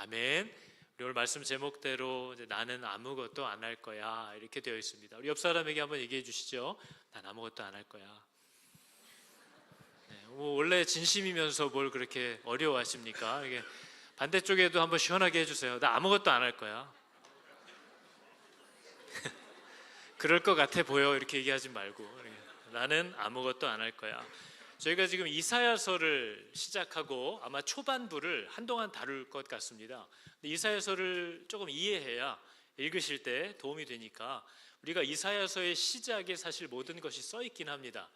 아멘. 우리 오늘 말씀 제목대로 이제 나는 아무것도 안 할 거야 이렇게 되어 있습니다. 우리 옆 사람에게 한번 얘기해 주시죠. 난 아무것도 안 할 거야. 네, 원래 진심이면서 뭘 그렇게 어려워하십니까? 이게 반대쪽에도 한번 시원하게 해주세요. 나 아무것도 안 할 거야. 그럴 것 같아 보여 이렇게 얘기하지 말고 나는 아무것도 안 할 거야. 저희가 지금 이사야서를 시작하고 아마 초반부를 한동안 다룰 것 같습니다. 이사야서를 조금 이해해야 읽으실 때 도움이 되니까 우리가 이사야서의 시작에 사실 모든 것이 써 있긴 합니다.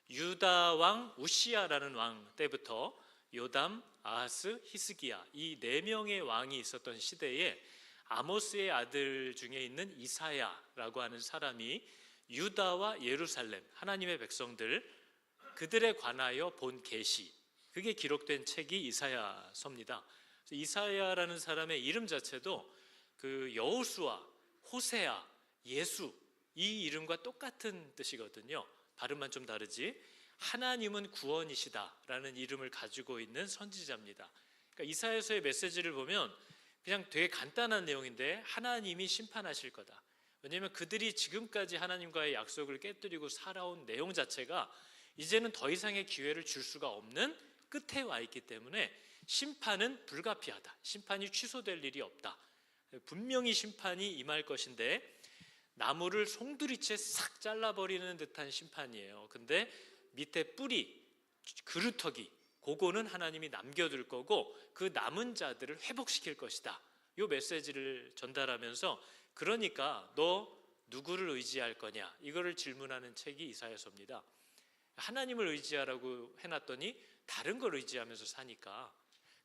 유다 왕 우시야라는 왕 때부터 요담, 아하스, 히스기야 이 네 명의 왕이 있었던 시대에 아모스의 아들 중에 있는 이사야라고 하는 사람이 유다와 예루살렘 하나님의 백성들 그들에 관하여 본 계시 그게 기록된 책이 이사야서입니다. 이사야라는 사람의 이름 자체도 그 여호수아, 호세아, 예수 이 이름과 똑같은 뜻이거든요. 발음만 좀 다르지. 하나님은 구원이시다라는 이름을 가지고 있는 선지자입니다. 그러니까 이사야서의 메시지를 보면 그냥 되게 간단한 내용인데 하나님이 심판하실 거다. 왜냐하면 그들이 지금까지 하나님과의 약속을 깨뜨리고 살아온 내용 자체가 이제는 더 이상의 기회를 줄 수가 없는 끝에 와 있기 때문에 심판은 불가피하다. 심판이 취소될 일이 없다. 분명히 심판이 임할 것인데 나무를 송두리째 싹 잘라버리는 듯한 심판이에요. 근데 밑에 뿌리, 그루터기 그거는 하나님이 남겨둘 거고 그 남은 자들을 회복시킬 것이다. 이 메시지를 전달하면서 그러니까 너 누구를 의지할 거냐 이거를 질문하는 책이 이사야서입니다. 하나님을 의지하라고 해놨더니 다른 걸 의지하면서 사니까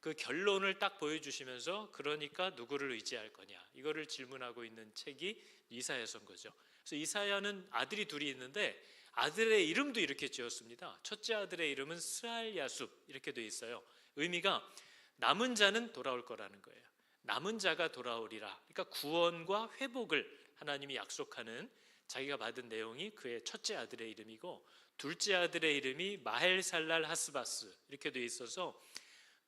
그 결론을 딱 보여주시면서 그러니까 누구를 의지할 거냐 이거를 질문하고 있는 책이 이사야서인 거죠. 그래서 이사야는 아들이 둘이 있는데 아들의 이름도 이렇게 지었습니다. 첫째 아들의 이름은 스알야숲 이렇게 돼 있어요. 의미가 남은 자는 돌아올 거라는 거예요. 남은 자가 돌아오리라. 그러니까 구원과 회복을 하나님이 약속하는 자기가 받은 내용이 그의 첫째 아들의 이름이고 둘째 아들의 이름이 마헬살랄 하스바스 이렇게 돼 있어서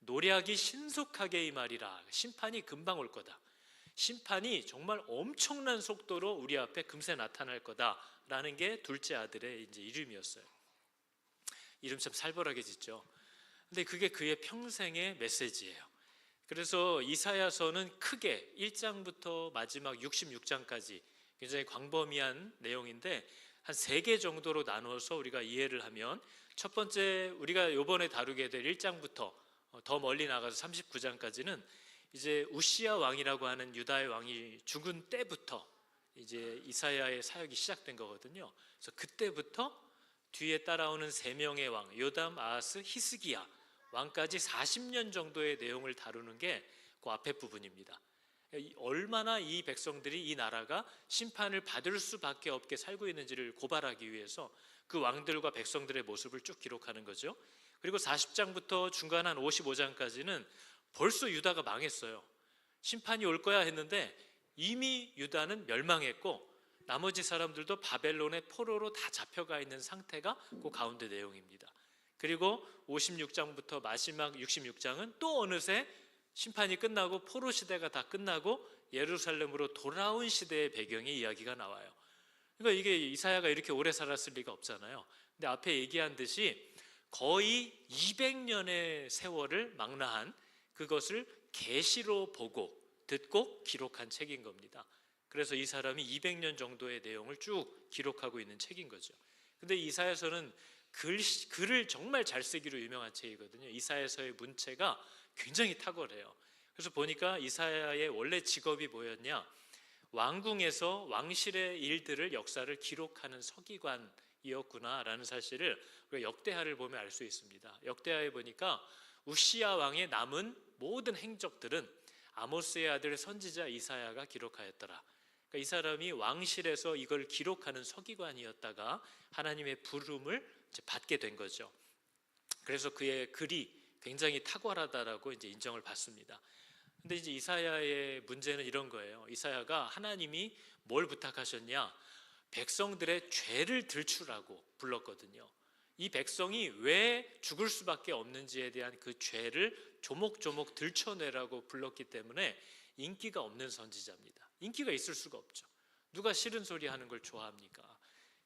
노략이 신속하게 임하리라. 심판이 금방 올 거다. 심판이 정말 엄청난 속도로 우리 앞에 금세 나타날 거다라는 게 둘째 아들의 이제 이름이었어요. 이름 참 살벌하게 짓죠. 근데 그게 그의 평생의 메시지예요. 그래서 이사야서는 크게 1장부터 마지막 66장까지 굉장히 광범위한 내용인데 한 3개 정도로 나누어서 우리가 이해를 하면 첫 번째 우리가 이번에 다루게 될 1장부터 더 멀리 나가서 39장까지는 이제 우시야 왕이라고 하는 유다의 왕이 죽은 때부터 이제 이사야의 사역이 시작된 거거든요. 그래서 그때부터 뒤에 따라오는 3명의 왕 요담, 아하스, 히스기야 왕까지 40년 정도의 내용을 다루는 게 그 앞에 부분입니다. 얼마나 이 백성들이 이 나라가 심판을 받을 수밖에 없게 살고 있는지를 고발하기 위해서 그 왕들과 백성들의 모습을 쭉 기록하는 거죠. 그리고 40장부터 중간 한 55장까지는 벌써 유다가 망했어요. 심판이 올 거야 했는데 이미 유다는 멸망했고 나머지 사람들도 바벨론의 포로로 다 잡혀가 있는 상태가 그 가운데 내용입니다. 그리고 56장부터 마지막 66장은 또 어느새 심판이 끝나고 포로 시대가 다 끝나고 예루살렘으로 돌아온 시대의 배경의 이야기가 나와요. 그러니까 이게 이사야가 이렇게 오래 살았을 리가 없잖아요. 근데 앞에 얘기한 듯이 거의 200년의 세월을 망라한 그것을 계시로 보고 듣고 기록한 책인 겁니다. 그래서 이 사람이 200년 정도의 내용을 쭉 기록하고 있는 책인 거죠. 근데 이사야서는 글을 정말 잘 쓰기로 유명한 책이거든요. 이사야서의 문체가 굉장히 탁월해요. 그래서 보니까 이사야의 원래 직업이 뭐였냐? 왕궁에서 왕실의 일들을 역사를 기록하는 서기관이었구나라는 사실을 우리가 역대하를 보면 알 수 있습니다. 역대하에 보니까 우시야 왕의 남은 모든 행적들은 아모스의 아들 선지자 이사야가 기록하였더라. 그러니까 이 사람이 왕실에서 이걸 기록하는 서기관이었다가 하나님의 부름을 받게 된 거죠. 그래서 그의 글이 굉장히 탁월하다라고 이제 인정을 받습니다. 근데 이제 이사야의 문제는 이런 거예요. 이사야가 하나님이 뭘 부탁하셨냐? 백성들의 죄를 들추라고 불렀거든요. 이 백성이 왜 죽을 수밖에 없는지에 대한 그 죄를 조목조목 들춰내라고 불렀기 때문에 인기가 없는 선지자입니다. 인기가 있을 수가 없죠. 누가 싫은 소리 하는 걸 좋아합니까?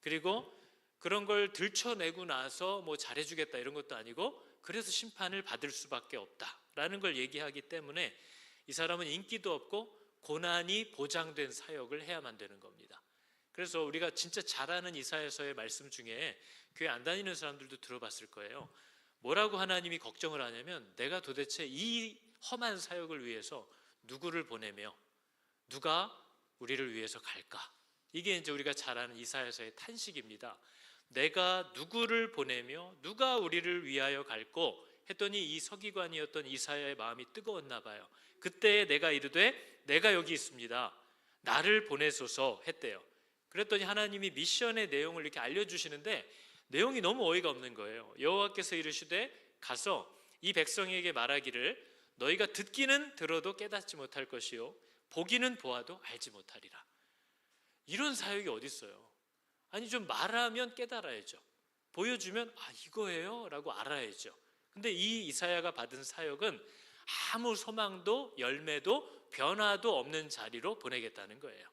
그리고 그런 걸 들춰내고 나서 뭐 잘해주겠다 이런 것도 아니고 그래서 심판을 받을 수밖에 없다라는 걸 얘기하기 때문에 이 사람은 인기도 없고 고난이 보장된 사역을 해야만 되는 겁니다. 그래서 우리가 진짜 잘 아는 이사야서의 말씀 중에 교회 안 다니는 사람들도 들어봤을 거예요. 뭐라고 하나님이 걱정을 하냐면 내가 도대체 이 험한 사역을 위해서 누구를 보내며 누가 우리를 위해서 갈까? 이게 이제 우리가 잘 아는 이사야서의 탄식입니다. 내가 누구를 보내며 누가 우리를 위하여 갈고 했더니 이 서기관이었던 이사야의 마음이 뜨거웠나 봐요. 그때 내가 이르되 내가 여기 있습니다. 나를 보내소서 했대요. 그랬더니 하나님이 미션의 내용을 이렇게 알려주시는데 내용이 너무 어이가 없는 거예요. 여호와께서 이르시되 가서 이 백성에게 말하기를 너희가 듣기는 들어도 깨닫지 못할 것이요 보기는 보아도 알지 못하리라. 이런 사역이 어디 있어요? 아니 좀 말하면 깨달아야죠. 보여주면 아 이거예요 라고 알아야죠. 근데 이 이사야가 받은 사역은 아무 소망도 열매도 변화도 없는 자리로 보내겠다는 거예요.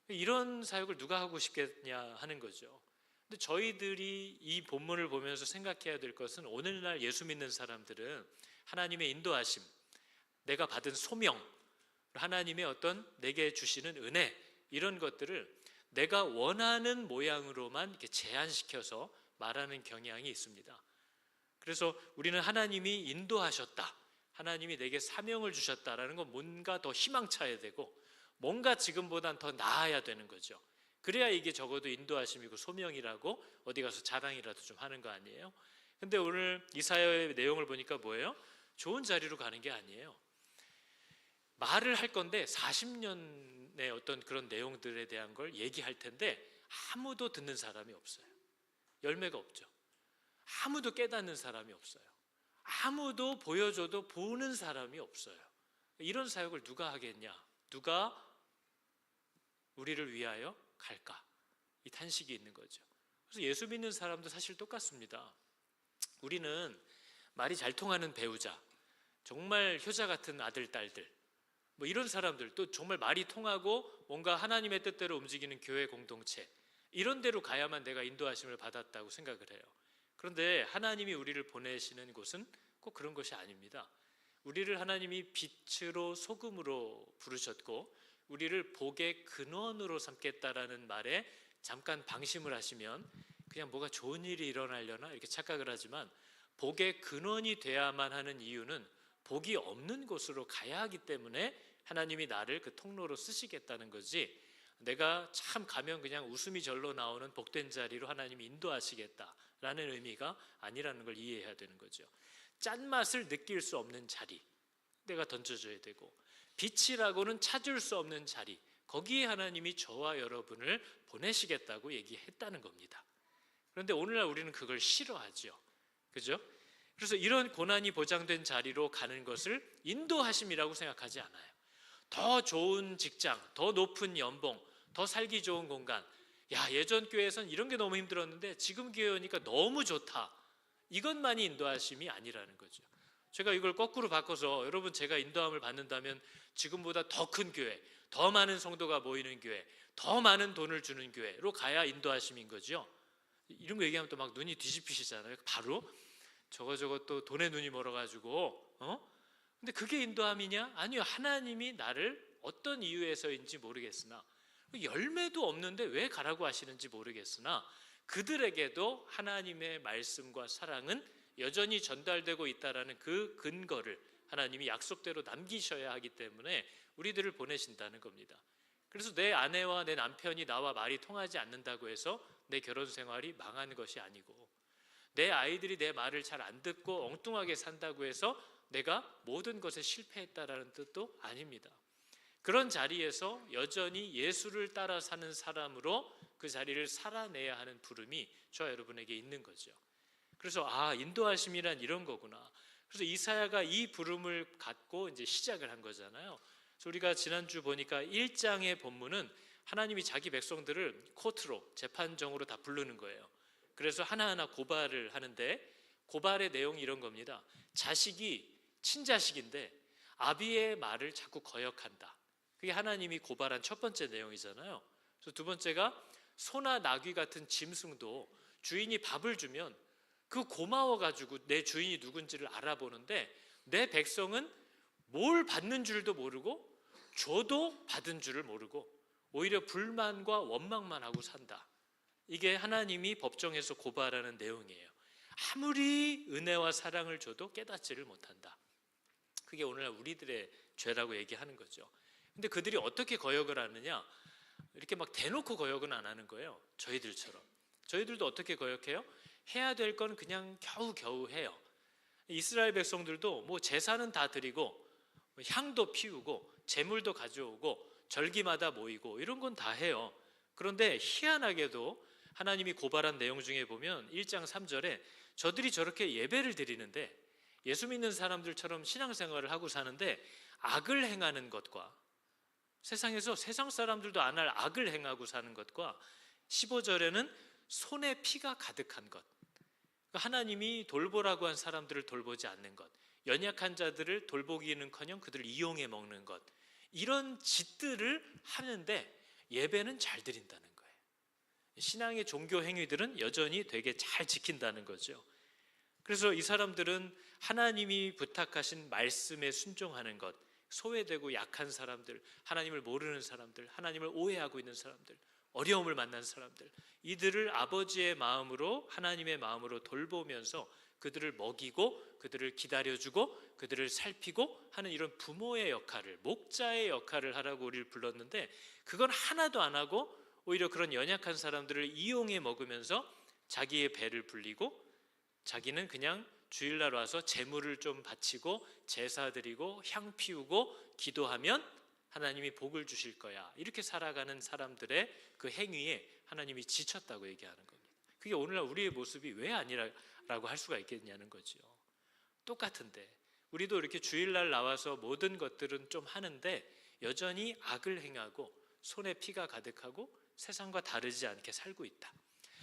이런 사역을 누가 하고 싶겠냐 하는 거죠. 근데 저희들이 이 본문을 보면서 생각해야 될 것은 오늘날 예수 믿는 사람들은 하나님의 인도하심, 내가 받은 소명, 하나님의 어떤 내게 주시는 은혜 이런 것들을 내가 원하는 모양으로만 이렇게 제한시켜서 말하는 경향이 있습니다. 그래서 우리는 하나님이 인도하셨다, 하나님이 내게 사명을 주셨다라는 건 뭔가 더 희망차야 되고 뭔가 지금보단 더 나아야 되는 거죠. 그래야 이게 적어도 인도하심이고 소명이라고 어디 가서 자랑이라도 좀 하는 거 아니에요? 근데 오늘 이사야의 내용을 보니까 뭐예요? 좋은 자리로 가는 게 아니에요. 말을 할 건데 40년의 어떤 그런 내용들에 대한 걸 얘기할 텐데 아무도 듣는 사람이 없어요. 열매가 없죠. 아무도 깨닫는 사람이 없어요. 아무도 보여줘도 보는 사람이 없어요. 이런 사역을 누가 하겠냐? 누가 우리를 위하여 갈까? 이 탄식이 있는 거죠. 그래서 예수 믿는 사람도 사실 똑같습니다. 우리는 말이 잘 통하는 배우자, 정말 효자 같은 아들, 딸들, 뭐 이런 사람들, 또 정말 말이 통하고 뭔가 하나님의 뜻대로 움직이는 교회 공동체, 이런 데로 가야만 내가 인도하심을 받았다고 생각을 해요. 그런데 하나님이 우리를 보내시는 곳은 꼭 그런 것이 아닙니다. 우리를 하나님이 빛으로 소금으로 부르셨고 우리를 복의 근원으로 삼겠다라는 말에 잠깐 방심을 하시면 그냥 뭐가 좋은 일이 일어나려나 이렇게 착각을 하지만 복의 근원이 돼야만 하는 이유는 복이 없는 곳으로 가야 하기 때문에 하나님이 나를 그 통로로 쓰시겠다는 거지, 내가 참 가면 그냥 웃음이 절로 나오는 복된 자리로 하나님이 인도하시겠다라는 의미가 아니라는 걸 이해해야 되는 거죠. 짠맛을 느낄 수 없는 자리 내가 던져줘야 되고, 빛이라고는 찾을 수 없는 자리, 거기에 하나님이 저와 여러분을 보내시겠다고 얘기했다는 겁니다. 그런데 오늘날 우리는 그걸 싫어하죠. 그죠? 그래서 이런 고난이 보장된 자리로 가는 것을 인도하심이라고 생각하지 않아요. 더 좋은 직장, 더 높은 연봉, 더 살기 좋은 공간, 야 예전 교회에선 이런 게 너무 힘들었는데 지금 교회 오니까 너무 좋다, 이것만이 인도하심이 아니라는 거죠. 제가 이걸 거꾸로 바꿔서 여러분 제가 인도함을 받는다면 지금보다 더 큰 교회, 더 많은 성도가 모이는 교회, 더 많은 돈을 주는 교회로 가야 인도하심인 거죠. 이런 거 얘기하면 또 막 눈이 뒤집히시잖아요. 바로 저거 또 돈에 눈이 멀어가지고 근데 그게 인도함이냐? 아니요. 하나님이 나를 어떤 이유에서인지 모르겠으나 열매도 없는데 왜 가라고 하시는지 모르겠으나 그들에게도 하나님의 말씀과 사랑은 여전히 전달되고 있다라는 그 근거를 하나님이 약속대로 남기셔야 하기 때문에 우리들을 보내신다는 겁니다. 그래서 내 아내와 내 남편이 나와 말이 통하지 않는다고 해서 내 결혼 생활이 망한 것이 아니고, 내 아이들이 내 말을 잘 안 듣고 엉뚱하게 산다고 해서 내가 모든 것에 실패했다라는 뜻도 아닙니다. 그런 자리에서 여전히 예수를 따라 사는 사람으로 그 자리를 살아내야 하는 부름이 저와 여러분에게 있는 거죠. 그래서 인도하심이란 이런 거구나. 그래서 이사야가 이 부름을 갖고 이제 시작을 한 거잖아요. 그래서 우리가 지난주 보니까 1장의 본문은 하나님이 자기 백성들을 코트로, 재판정으로 다 부르는 거예요. 그래서 하나하나 고발을 하는데 고발의 내용이 이런 겁니다. 자식이 친자식인데 아비의 말을 자꾸 거역한다. 그게 하나님이 고발한 첫 번째 내용이잖아요. 그래서 두 번째가 소나 나귀 같은 짐승도 주인이 밥을 주면 그 고마워가지고 내 주인이 누군지를 알아보는데 내 백성은 뭘 받는 줄도 모르고 줘도 받은 줄을 모르고 오히려 불만과 원망만 하고 산다. 이게 하나님이 법정에서 고발하는 내용이에요. 아무리 은혜와 사랑을 줘도 깨닫지를 못한다. 그게 오늘날 우리들의 죄라고 얘기하는 거죠. 근데 그들이 어떻게 거역을 하느냐? 이렇게 막 대놓고 거역은 안 하는 거예요. 저희들처럼. 저희들도 어떻게 거역해요? 해야 될 건 그냥 겨우겨우 해요. 이스라엘 백성들도 뭐 제사는 다 드리고 향도 피우고 제물도 가져오고 절기마다 모이고 이런 건 다 해요. 그런데 희한하게도 하나님이 고발한 내용 중에 보면 1장 3절에 저들이 저렇게 예배를 드리는데 예수 믿는 사람들처럼 신앙생활을 하고 사는데 악을 행하는 것과 세상에서 세상 사람들도 안 할 악을 행하고 사는 것과 15절에는 손에 피가 가득한 것, 하나님이 돌보라고 한 사람들을 돌보지 않는 것, 연약한 자들을 돌보기는커녕 그들을 이용해 먹는 것, 이런 짓들을 하는데 예배는 잘 드린다는 거예요. 신앙의 종교 행위들은 여전히 되게 잘 지킨다는 거죠. 그래서 이 사람들은 하나님이 부탁하신 말씀에 순종하는 것, 소외되고 약한 사람들, 하나님을 모르는 사람들, 하나님을 오해하고 있는 사람들, 어려움을 만난 사람들, 이들을 아버지의 마음으로, 하나님의 마음으로 돌보면서 그들을 먹이고 그들을 기다려주고 그들을 살피고 하는 이런 부모의 역할을, 목자의 역할을 하라고 우리를 불렀는데 그건 하나도 안 하고 오히려 그런 연약한 사람들을 이용해 먹으면서 자기의 배를 불리고 자기는 그냥 주일날 와서 제물을 좀 바치고 제사 드리고 향 피우고 기도하면 하나님이 복을 주실 거야, 이렇게 살아가는 사람들의 그 행위에 하나님이 지쳤다고 얘기하는 겁니다. 그게 오늘날 우리의 모습이 왜 아니라고 할 수가 있겠냐는 거죠. 똑같은데 우리도 이렇게 주일날 나와서 모든 것들은 좀 하는데 여전히 악을 행하고 손에 피가 가득하고 세상과 다르지 않게 살고 있다.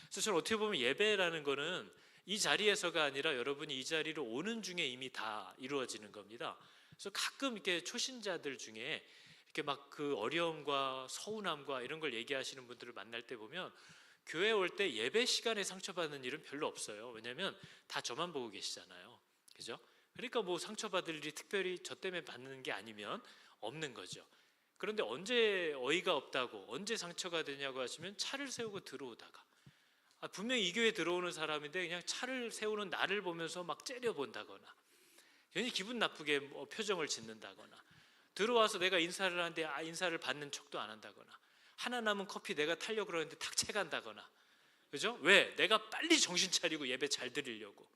그래서 저는 어떻게 보면 예배라는 거는 이 자리에서가 아니라 여러분이 이 자리로 오는 중에 이미 다 이루어지는 겁니다. 그래서 가끔 이렇게 초신자들 중에 이렇게 막 그 어려움과 서운함과 이런 걸 얘기하시는 분들을 만날 때 보면 교회 올 때 예배 시간에 상처받는 일은 별로 없어요. 왜냐하면 다 저만 보고 계시잖아요. 그죠? 그러니까 뭐 상처받을 일이 특별히 저 때문에 받는 게 아니면 없는 거죠. 그런데 언제 어이가 없다고, 언제 상처가 되냐고 하시면 차를 세우고 들어오다가, 분명히 이 교회 들어오는 사람인데 그냥 차를 세우는 나를 보면서 막 째려본다거나 괜히 기분 나쁘게 뭐 표정을 짓는다거나, 들어와서 내가 인사를 하는데 인사를 받는 척도 안 한다거나, 하나 남은 커피 내가 타려고 그러는데 탁 채간다거나. 그죠? 왜? 내가 빨리 정신 차리고 예배 잘 드리려고,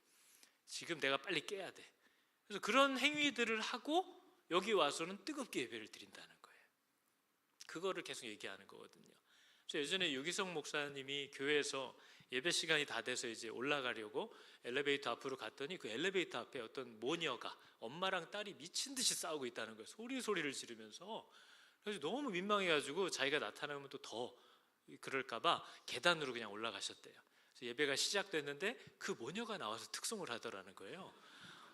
지금 내가 빨리 깨야 돼. 그래서 그런 행위들을 하고 여기 와서는 뜨겁게 예배를 드린다는 거예요. 그거를 계속 얘기하는 거거든요. 그래서 예전에 유기성 목사님이 교회에서 예배 시간이 다 돼서 이제 올라가려고 엘리베이터 앞으로 갔더니 그 엘리베이터 앞에 어떤 모녀가 엄마랑 딸이 미친 듯이 싸우고 있다는 거예요. 소리를 지르면서. 그래서 너무 민망해가지고 자기가 나타나면 또 더 그럴까봐 계단으로 그냥 올라가셨대요. 그래서 예배가 시작됐는데 그 모녀가 나와서 특송을 하더라는 거예요.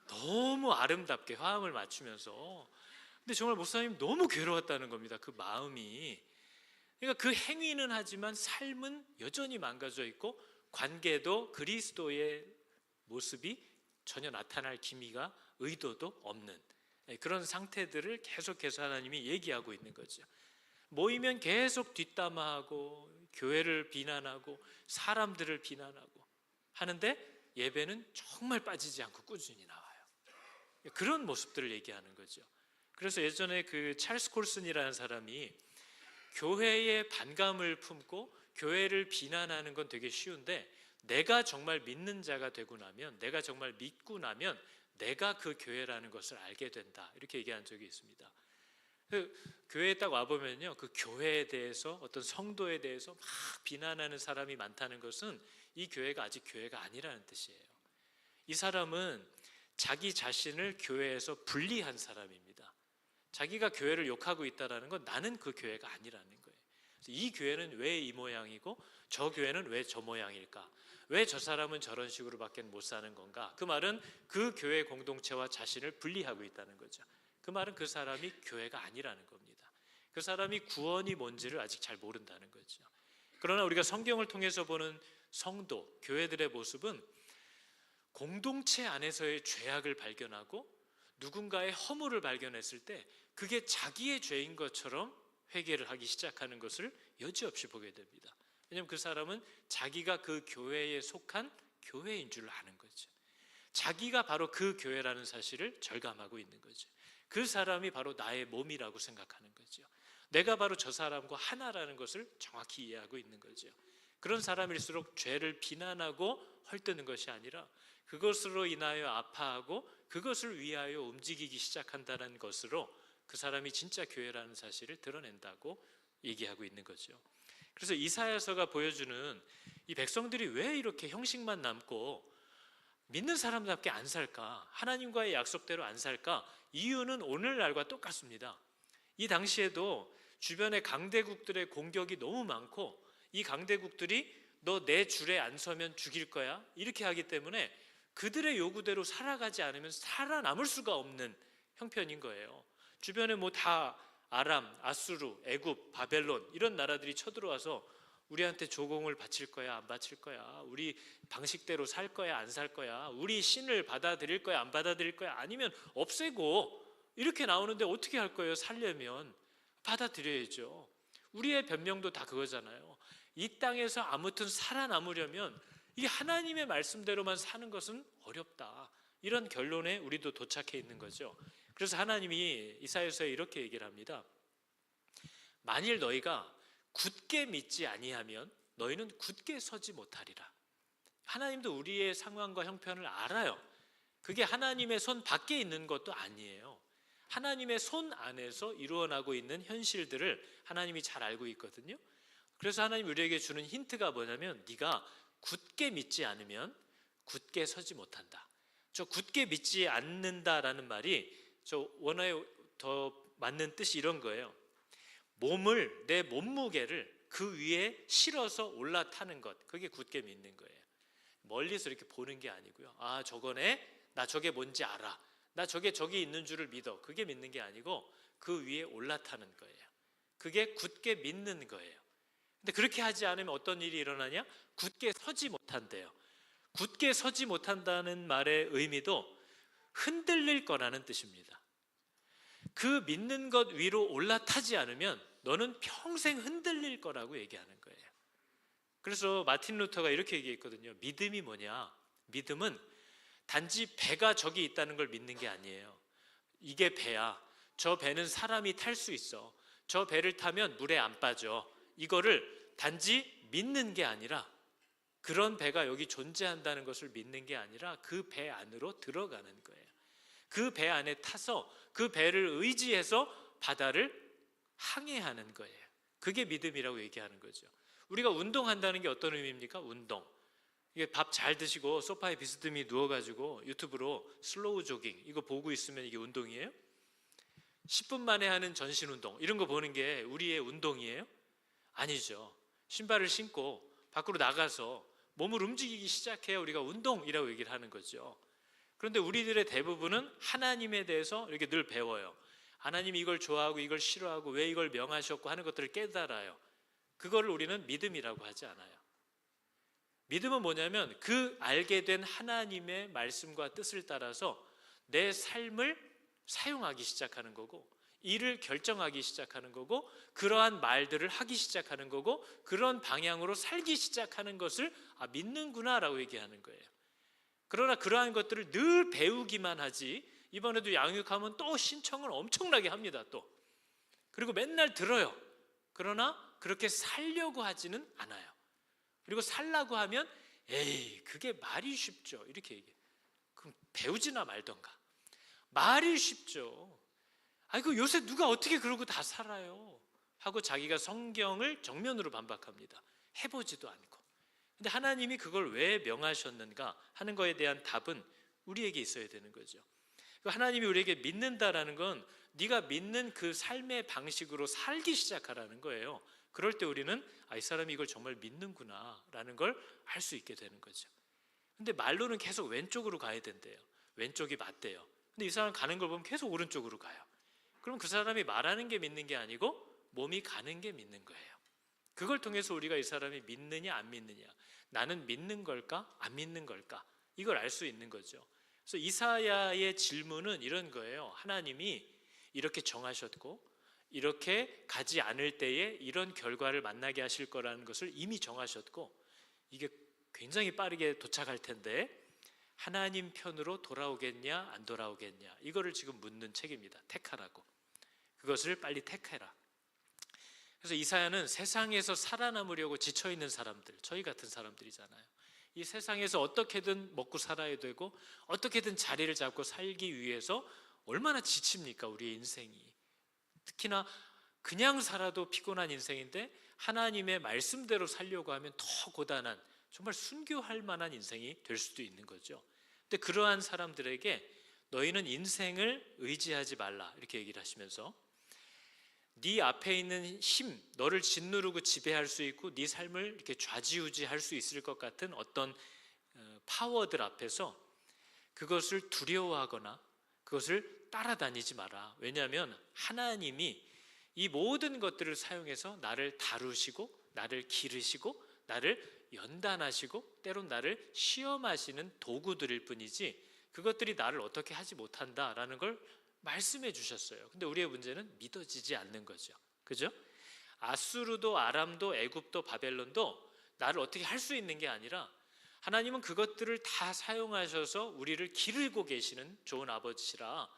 너무 아름답게 화음을 맞추면서. 근데 정말 목사님 너무 괴로웠다는 겁니다. 그 마음이. 그러니까 그 행위는 하지만 삶은 여전히 망가져 있고 관계도 그리스도의 모습이 전혀 나타날 기미가, 의도도 없는 그런 상태들을 계속해서 하나님이 얘기하고 있는 거죠. 모이면 계속 뒷담화하고 교회를 비난하고 사람들을 비난하고 하는데 예배는 정말 빠지지 않고 꾸준히 나와요. 그런 모습들을 얘기하는 거죠. 그래서 예전에 그 찰스 콜슨이라는 사람이 교회에 반감을 품고 교회를 비난하는 건 되게 쉬운데 내가 정말 믿는 자가 되고 나면, 내가 정말 믿고 나면 내가 그 교회라는 것을 알게 된다, 이렇게 얘기한 적이 있습니다. 교회에 딱 와보면요, 그 교회에 대해서, 어떤 성도에 대해서 막 비난하는 사람이 많다는 것은 이 교회가 아직 교회가 아니라는 뜻이에요. 이 사람은 자기 자신을 교회에서 분리한 사람입니다. 자기가 교회를 욕하고 있다는 건 나는 그 교회가 아니라는 거예요. 이 교회는 왜 이 모양이고 저 교회는 왜 저 모양일까? 왜 저 사람은 저런 식으로밖에 못 사는 건가? 그 말은 그 교회 공동체와 자신을 분리하고 있다는 거죠. 그 말은 그 사람이 교회가 아니라는 겁니다. 그 사람이 구원이 뭔지를 아직 잘 모른다는 거죠. 그러나 우리가 성경을 통해서 보는 성도, 교회들의 모습은 공동체 안에서의 죄악을 발견하고 누군가의 허물을 발견했을 때 그게 자기의 죄인 것처럼 회개를 하기 시작하는 것을 여지없이 보게 됩니다. 왜냐하면 그 사람은 자기가 그 교회에 속한 교회인 줄 아는 거죠. 자기가 바로 그 교회라는 사실을 절감하고 있는 거죠. 그 사람이 바로 나의 몸이라고 생각하는 거죠. 내가 바로 저 사람과 하나라는 것을 정확히 이해하고 있는 거죠. 그런 사람일수록 죄를 비난하고 헐뜯는 것이 아니라 그것으로 인하여 아파하고 그것을 위하여 움직이기 시작한다는 것으로 그 사람이 진짜 교회라는 사실을 드러낸다고 얘기하고 있는 거죠. 그래서 이사야서가 보여주는 이 백성들이 왜 이렇게 형식만 남고 믿는 사람답게 안 살까? 하나님과의 약속대로 안 살까? 이유는 오늘날과 똑같습니다. 이 당시에도 주변의 강대국들의 공격이 너무 많고 이 강대국들이 너 내 줄에 안 서면 죽일 거야 이렇게 하기 때문에 그들의 요구대로 살아가지 않으면 살아남을 수가 없는 형편인 거예요. 주변에 뭐 다 아람, 아수르, 애굽, 바벨론 이런 나라들이 쳐들어와서 우리한테 조공을 바칠 거야 안 바칠 거야, 우리 방식대로 살 거야 안 살 거야, 우리 신을 받아들일 거야 안 받아들일 거야, 아니면 없애고 이렇게 나오는데 어떻게 할 거예요? 살려면 받아들여야죠. 우리의 변명도 다 그거잖아요. 이 땅에서 아무튼 살아남으려면 이 하나님의 말씀대로만 사는 것은 어렵다, 이런 결론에 우리도 도착해 있는 거죠. 그래서 하나님이 이사야서에 이렇게 얘기를 합니다. 만일 너희가 굳게 믿지 아니하면 너희는 굳게 서지 못하리라. 하나님도 우리의 상황과 형편을 알아요. 그게 하나님의 손 밖에 있는 것도 아니에요. 하나님의 손 안에서 이루어나고 있는 현실들을 하나님이 잘 알고 있거든요. 그래서 하나님이 우리에게 주는 힌트가 뭐냐면 네가 굳게 믿지 않으면 굳게 서지 못한다. 저 굳게 믿지 않는다라는 말이 저 원어에 더 맞는 뜻이 이런 거예요. 몸을, 내 몸무게를 그 위에 실어서 올라타는 것, 그게 굳게 믿는 거예요. 멀리서 이렇게 보는 게 아니고요. 아 저거네, 나 저게 뭔지 알아, 나 저게 저기 있는 줄을 믿어, 그게 믿는 게 아니고 그 위에 올라타는 거예요. 그게 굳게 믿는 거예요. 근데 그렇게 하지 않으면 어떤 일이 일어나냐? 굳게 서지 못한대요. 굳게 서지 못한다는 말의 의미도 흔들릴 거라는 뜻입니다. 그 믿는 것 위로 올라타지 않으면 너는 평생 흔들릴 거라고 얘기하는 거예요. 그래서 마틴 루터가 이렇게 얘기했거든요. 믿음이 뭐냐? 믿음은 단지 배가 저기 있다는 걸 믿는 게 아니에요. 이게 배야. 저 배는 사람이 탈 수 있어. 저 배를 타면 물에 안 빠져. 이거를 단지 믿는 게 아니라, 그런 배가 여기 존재한다는 것을 믿는 게 아니라 그 배 안으로 들어가는 거예요. 그 배 안에 타서 그 배를 의지해서 바다를 항해하는 거예요. 그게 믿음이라고 얘기하는 거죠. 우리가 운동한다는 게 어떤 의미입니까? 운동. 이게 밥 잘 드시고 소파에 비스듬히 누워가지고 유튜브로 슬로우 조깅 이거 보고 있으면 이게 운동이에요? 10분 만에 하는 전신 운동 이런 거 보는 게 우리의 운동이에요? 아니죠. 신발을 신고 밖으로 나가서 몸을 움직이기 시작해야 우리가 운동이라고 얘기를 하는 거죠. 그런데 우리들의 대부분은 하나님에 대해서 이렇게 늘 배워요. 하나님이 이걸 좋아하고 이걸 싫어하고 왜 이걸 명하셨고 하는 것들을 깨달아요. 그거를 우리는 믿음이라고 하지 않아요. 믿음은 뭐냐면 그 알게 된 하나님의 말씀과 뜻을 따라서 내 삶을 사용하기 시작하는 거고, 일을 결정하기 시작하는 거고, 그러한 말들을 하기 시작하는 거고, 그런 방향으로 살기 시작하는 것을 믿는구나 라고 얘기하는 거예요. 그러나 그러한 것들을 늘 배우기만 하지, 이번에도 양육하면 또 신청을 엄청나게 합니다. 또 그리고 맨날 들어요. 그러나 그렇게 살려고 하지는 않아요. 그리고 살라고 하면 에이 그게 말이 쉽죠 이렇게 얘기해요. 그럼 배우지나 말던가. 말이 쉽죠. 아이고 요새 누가 어떻게 그러고 다 살아요 하고 자기가 성경을 정면으로 반박합니다. 해보지도 않고. 근데 하나님이 그걸 왜 명하셨는가 하는 거에 대한 답은 우리에게 있어야 되는 거죠. 하나님이 우리에게 믿는다라는 건 네가 믿는 그 삶의 방식으로 살기 시작하라는 거예요. 그럴 때 우리는 이 사람이 이걸 정말 믿는구나 라는 걸 알 수 있게 되는 거죠. 근데 말로는 계속 왼쪽으로 가야 된대요. 왼쪽이 맞대요. 근데 이 사람 가는 걸 보면 계속 오른쪽으로 가요. 그럼 그 사람이 말하는 게 믿는 게 아니고 몸이 가는 게 믿는 거예요. 그걸 통해서 우리가 이 사람이 믿느냐 안 믿느냐, 나는 믿는 걸까 안 믿는 걸까, 이걸 알 수 있는 거죠. 그래서 이사야의 질문은 이런 거예요. 하나님이 이렇게 정하셨고 이렇게 가지 않을 때에 이런 결과를 만나게 하실 거라는 것을 이미 정하셨고, 이게 굉장히 빠르게 도착할 텐데 하나님 편으로 돌아오겠냐 안 돌아오겠냐, 이거를 지금 묻는 책입니다. 택하라고. 그것을 빨리 택해라. 그래서 이사야는 세상에서 살아남으려고 지쳐있는 사람들, 저희 같은 사람들이잖아요. 이 세상에서 어떻게든 먹고 살아야 되고 어떻게든 자리를 잡고 살기 위해서 얼마나 지칩니까, 우리의 인생이. 특히나 그냥 살아도 피곤한 인생인데 하나님의 말씀대로 살려고 하면 더 고단한, 정말 순교할 만한 인생이 될 수도 있는 거죠. 근데 그러한 사람들에게 너희는 인생을 의지하지 말라, 이렇게 얘기를 하시면서 네 앞에 있는 힘, 너를 짓누르고 지배할 수 있고 네 삶을 이렇게 좌지우지할 수 있을 것 같은 어떤 파워들 앞에서 그것을 두려워하거나 그것을 따라다니지 마라. 왜냐하면 하나님이 이 모든 것들을 사용해서 나를 다루시고 나를 기르시고 나를 연단하시고 때론 나를 시험하시는 도구들일 뿐이지 그것들이 나를 어떻게 하지 못한다라는 걸 말씀해 주셨어요. 근데 우리의 문제는 믿어지지 않는 거죠. 그죠? 아수르도 아람도 애굽도 바벨론도 나를 어떻게 할 수 있는 게 아니라 하나님은 그것들을 다 사용하셔서 우리를 기르고 계시는 좋은 아버지시라,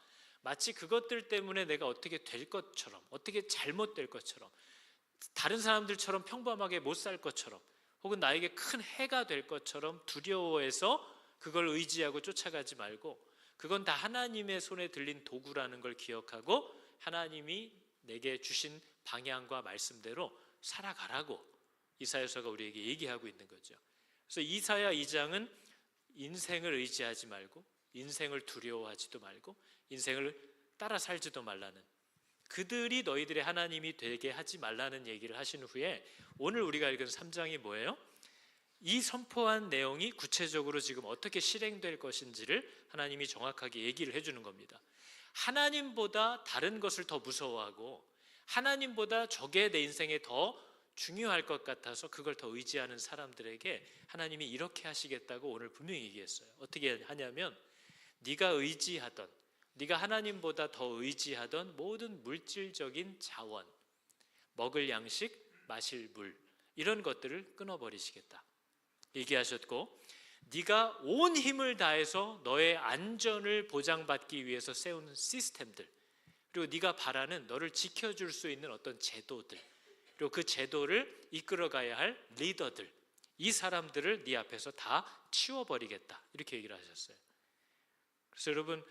마치 그것들 때문에 내가 어떻게 될 것처럼, 어떻게 잘못될 것처럼, 다른 사람들처럼 평범하게 못 살 것처럼, 혹은 나에게 큰 해가 될 것처럼 두려워해서 그걸 의지하고 쫓아가지 말고 그건 다 하나님의 손에 들린 도구라는 걸 기억하고 하나님이 내게 주신 방향과 말씀대로 살아가라고 이사야서가 우리에게 얘기하고 있는 거죠. 그래서 이사야 2장은 인생을 의지하지 말고 인생을 두려워하지도 말고 인생을 따라 살지도 말라는, 그들이 너희들의 하나님이 되게 하지 말라는 얘기를 하신 후에 오늘 우리가 읽은 3장이 뭐예요? 이 선포한 내용이 구체적으로 지금 어떻게 실행될 것인지를 하나님이 정확하게 얘기를 해주는 겁니다. 하나님보다 다른 것을 더 무서워하고 하나님보다 저게 내 인생에 더 중요할 것 같아서 그걸 더 의지하는 사람들에게 하나님이 이렇게 하시겠다고 오늘 분명히 얘기했어요. 어떻게 하냐면 네가 의지하던, 네가 하나님보다 더 의지하던 모든 물질적인 자원, 먹을 양식, 마실 물, 이런 것들을 끊어버리시겠다 얘기하셨고, 네가 온 힘을 다해서 너의 안전을 보장받기 위해서 세우는 시스템들, 그리고 네가 바라는 너를 지켜줄 수 있는 어떤 제도들, 그리고 그 제도를 이끌어가야 할 리더들, 이 사람들을 네 앞에서 다 치워버리겠다, 이렇게 얘기를 하셨어요. 그래서 여러분,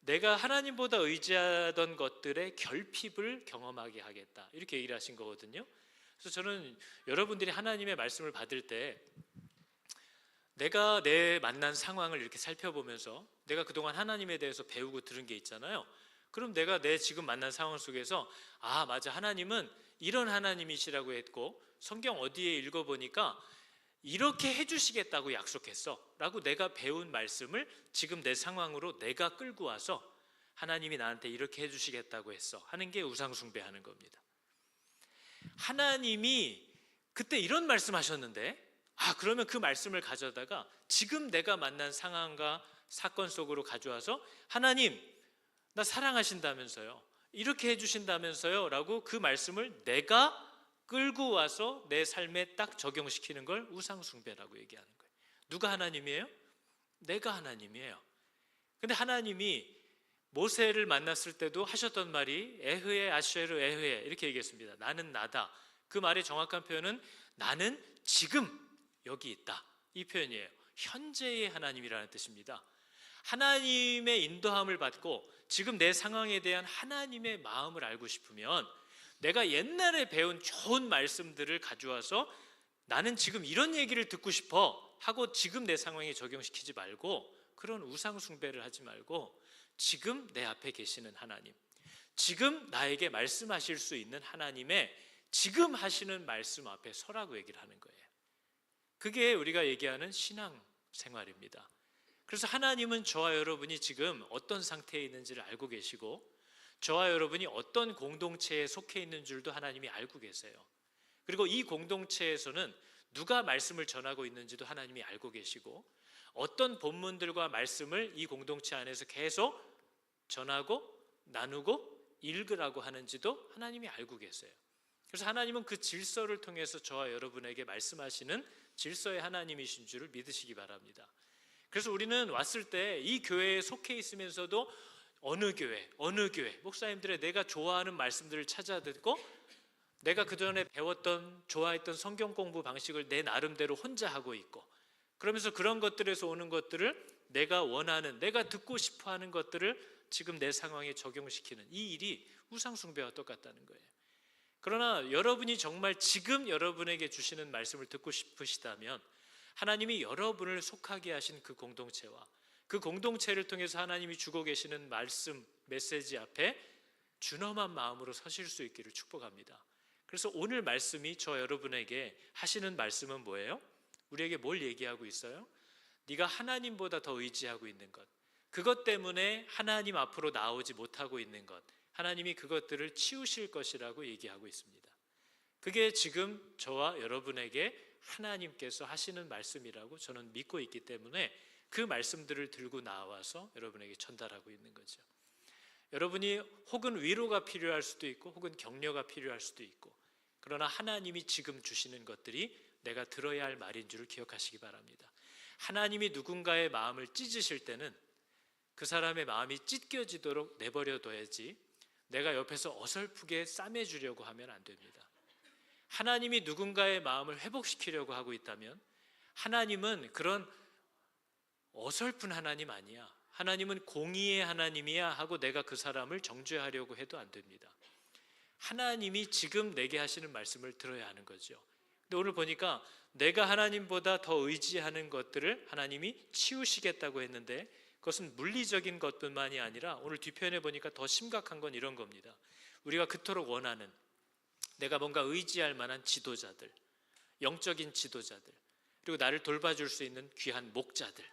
내가 하나님보다 의지하던 것들의 결핍을 경험하게 하겠다, 이렇게 얘기를 하신 거거든요. 그래서 저는 여러분들이 하나님의 말씀을 받을 때 내가 내 만난 상황을 이렇게 살펴보면서 내가 그동안 하나님에 대해서 배우고 들은 게 있잖아요. 그럼 내가 내 지금 만난 상황 속에서 맞아, 하나님은 이런 하나님이시라고 했고 성경 어디에 읽어보니까 이렇게 해주시겠다고 약속했어 라고 내가 배운 말씀을 지금 내 상황으로 내가 끌고 와서 하나님이 나한테 이렇게 해주시겠다고 했어 하는 게 우상숭배하는 겁니다. 하나님이 그때 이런 말씀하셨는데 그러면 그 말씀을 가져다가 지금 내가 만난 상황과 사건 속으로 가져와서 하나님, 나 사랑하신다면서요, 이렇게 해주신다면서요 라고 그 말씀을 내가 끌고 와서 내 삶에 딱 적용시키는 걸 우상숭배라고 얘기하는 거예요. 누가 하나님이에요? 내가 하나님이에요. 근데 하나님이 모세를 만났을 때도 하셨던 말이 에흐에 아쉐르 에흐에 이렇게 얘기했습니다. 나는 나다. 그 말의 정확한 표현은 나는 지금 여기 있다, 이 표현이에요. 현재의 하나님이라는 뜻입니다. 하나님의 인도함을 받고 지금 내 상황에 대한 하나님의 마음을 알고 싶으면 내가 옛날에 배운 좋은 말씀들을 가져와서 나는 지금 이런 얘기를 듣고 싶어 하고 지금 내 상황에 적용시키지 말고 그런 우상 숭배를 하지 말고 지금 내 앞에 계시는 하나님, 지금 나에게 말씀하실 수 있는 하나님의 지금 하시는 말씀 앞에 서라고 얘기를 하는 거예요. 그게 우리가 얘기하는 신앙 생활입니다. 그래서 하나님은 저와 여러분이 지금 어떤 상태에 있는지를 알고 계시고, 저와 여러분이 어떤 공동체에 속해 있는 줄도 하나님이 알고 계세요. 그리고 이 공동체에서는 누가 말씀을 전하고 있는지도 하나님이 알고 계시고, 어떤 본문들과 말씀을 이 공동체 안에서 계속 전하고 나누고 읽으라고 하는지도 하나님이 알고 계세요. 그래서 하나님은 그 질서를 통해서 저와 여러분에게 말씀하시는 질서의 하나님이신 줄을 믿으시기 바랍니다. 그래서 우리는 왔을 때 이 교회에 속해 있으면서도 어느 교회 목사님들의 내가 좋아하는 말씀들을 찾아 듣고, 내가 그전에 배웠던 좋아했던 성경 공부 방식을 내 나름대로 혼자 하고 있고, 그러면서 그런 것들에서 오는 것들을 내가 원하는, 내가 듣고 싶어하는 것들을 지금 내 상황에 적용시키는 이 일이 우상숭배와 똑같다는 거예요. 그러나 여러분이 정말 지금 여러분에게 주시는 말씀을 듣고 싶으시다면, 하나님이 여러분을 속하게 하신 그 공동체와 그 공동체를 통해서 하나님이 주고 계시는 말씀, 메시지 앞에 준엄한 마음으로 서실 수 있기를 축복합니다. 그래서 오늘 말씀이 저 여러분에게 하시는 말씀은 뭐예요? 우리에게 뭘 얘기하고 있어요? 네가 하나님보다 더 의지하고 있는 것, 그것 때문에 하나님 앞으로 나오지 못하고 있는 것, 하나님이 그것들을 치우실 것이라고 얘기하고 있습니다. 그게 지금 저와 여러분에게 하나님께서 하시는 말씀이라고 저는 믿고 있기 때문에 그 말씀들을 들고 나와서 여러분에게 전달하고 있는 거죠. 여러분이 혹은 위로가 필요할 수도 있고 혹은 격려가 필요할 수도 있고, 그러나 하나님이 지금 주시는 것들이 내가 들어야 할 말인 줄을 기억하시기 바랍니다. 하나님이 누군가의 마음을 찢으실 때는 그 사람의 마음이 찢겨지도록 내버려둬야지 내가 옆에서 어설프게 싸매주려고 하면 안 됩니다. 하나님이 누군가의 마음을 회복시키려고 하고 있다면 하나님은 그런 어설픈 하나님 아니야, 하나님은 공의의 하나님이야 하고 내가 그 사람을 정죄하려고 해도 안 됩니다. 하나님이 지금 내게 하시는 말씀을 들어야 하는 거죠. 근데 오늘 보니까 내가 하나님보다 더 의지하는 것들을 하나님이 치우시겠다고 했는데, 그것은 물리적인 것뿐만이 아니라 오늘 뒤편에 보니까 더 심각한 건 이런 겁니다. 우리가 그토록 원하는, 내가 뭔가 의지할 만한 지도자들, 영적인 지도자들, 그리고 나를 돌봐줄 수 있는 귀한 목자들,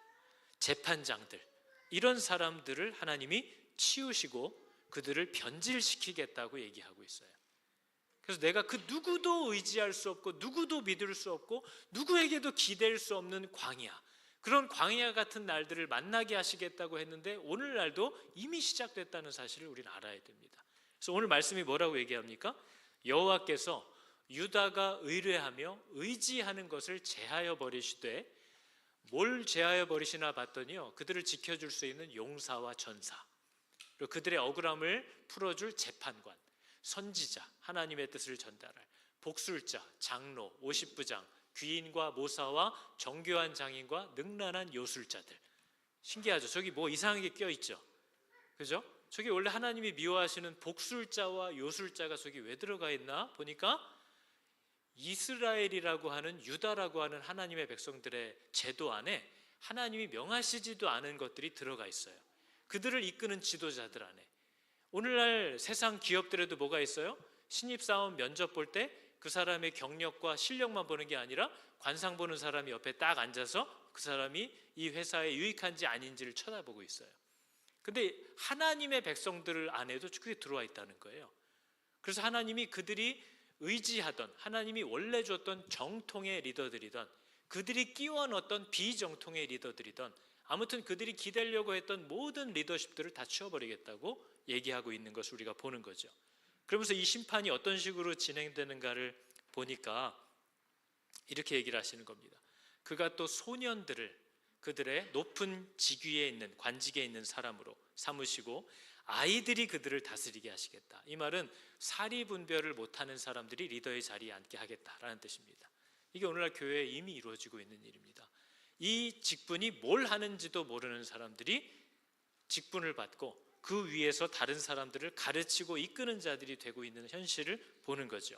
재판장들, 이런 사람들을 하나님이 치우시고 그들을 변질시키겠다고 얘기하고 있어요. 그래서 내가 그 누구도 의지할 수 없고 누구도 믿을 수 없고 누구에게도 기댈 수 없는 광야, 그런 광야 같은 날들을 만나게 하시겠다고 했는데 오늘날도 이미 시작됐다는 사실을 우리는 알아야 됩니다. 그래서 오늘 말씀이 뭐라고 얘기합니까? 여호와께서 유다가 의뢰하며 의지하는 것을 제하여 버리시되, 뭘 제하여 버리시나 봤더니요, 그들을 지켜줄 수 있는 용사와 전사, 그리고 그들의 억울함을 풀어줄 재판관, 선지자, 하나님의 뜻을 전달할 복술자, 장로, 50부장, 귀인과 모사와 정교한 장인과 능란한 요술자들. 신기하죠? 저기 뭐 이상하게 껴있죠? 그죠? 저기 원래 하나님이 미워하시는 복술자와 요술자가 저기 왜 들어가 있나 보니까 이스라엘이라고 하는, 유다라고 하는 하나님의 백성들의 제도 안에 하나님이 명하시지도 않은 것들이 들어가 있어요. 그들을 이끄는 지도자들 안에. 오늘날 세상 기업들에도 뭐가 있어요? 신입사원 면접 볼 때 그 사람의 경력과 실력만 보는 게 아니라 관상 보는 사람이 옆에 딱 앉아서 그 사람이 이 회사에 유익한지 아닌지를 쳐다보고 있어요. 근데 하나님의 백성들 안에도 그게 들어와 있다는 거예요. 그래서 하나님이 그들이 의지하던, 하나님이 원래 줬던 정통의 리더들이던, 그들이 끼워 넣었던 비정통의 리더들이던, 아무튼 그들이 기대려고 했던 모든 리더십들을 다 치워버리겠다고 얘기하고 있는 것을 우리가 보는 거죠. 그러면서 이 심판이 어떤 식으로 진행되는가를 보니까 이렇게 얘기를 하시는 겁니다. 그가 또 소년들을 그들의 높은 직위에 있는, 관직에 있는 사람으로 삼으시고 아이들이 그들을 다스리게 하시겠다. 이 말은 사리 분별을 못하는 사람들이 리더의 자리에 앉게 하겠다라는 뜻입니다. 이게 오늘날 교회에 이미 이루어지고 있는 일입니다. 이 직분이 뭘 하는지도 모르는 사람들이 직분을 받고 그 위에서 다른 사람들을 가르치고 이끄는 자들이 되고 있는 현실을 보는 거죠.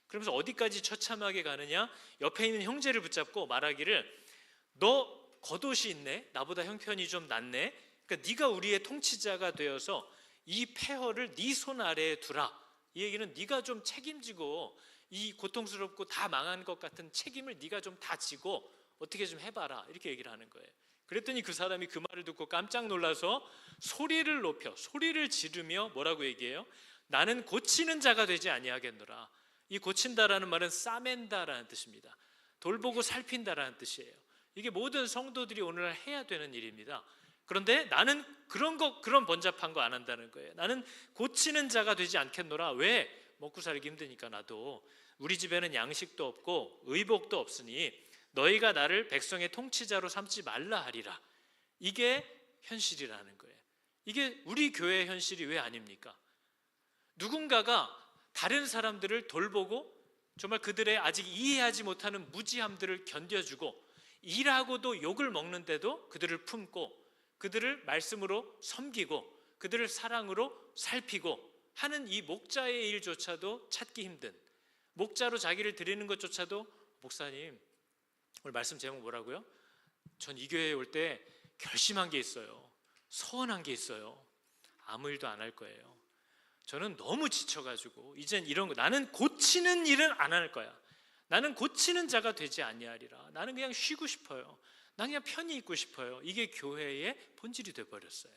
그러면서 어디까지 처참하게 가느냐? 옆에 있는 형제를 붙잡고 말하기를, 너 겉옷이 있네, 나보다 형편이 좀 낫네, 그러니까 네가 우리의 통치자가 되어서 이 폐허를 네 손 아래에 두라, 이 얘기는 네가 좀 책임지고 이 고통스럽고 다 망한 것 같은 책임을 네가 좀 다 지고 어떻게 좀 해봐라, 이렇게 얘기를 하는 거예요. 그랬더니 그 사람이 그 말을 듣고 깜짝 놀라서 소리를 높여 소리를 지르며 뭐라고 얘기해요? 나는 고치는 자가 되지 아니하겠노라. 이 고친다라는 말은 싸맨다라는 뜻입니다. 돌보고 살핀다라는 뜻이에요. 이게 모든 성도들이 오늘날 해야 되는 일입니다. 그런데 나는 그런 번잡한 거 안 한다는 거예요. 나는 고치는 자가 되지 않겠노라. 왜? 먹고 살기 힘드니까. 나도 우리 집에는 양식도 없고 의복도 없으니 너희가 나를 백성의 통치자로 삼지 말라 하리라. 이게 현실이라는 거예요. 이게 우리 교회의 현실이 왜 아닙니까? 누군가가 다른 사람들을 돌보고 정말 그들의 아직 이해하지 못하는 무지함들을 견뎌주고 일하고도 욕을 먹는데도 그들을 품고 그들을 말씀으로 섬기고 그들을 사랑으로 살피고 하는 이 목자의 일조차도 찾기 힘든, 목자로 자기를 드리는 것조차도, 목사님 오늘 말씀 제목 뭐라고요? 전 이 교회에 올 때 결심한 게 있어요. 서원한 게 있어요. 아무 일도 안 할 거예요. 저는 너무 지쳐가지고 이젠 이런 거, 나는 고치는 일은 안 할 거야. 나는 고치는 자가 되지 아니하리라. 나는 그냥 쉬고 싶어요. 난 그냥 편히 있고 싶어요. 이게 교회의 본질이 되어버렸어요.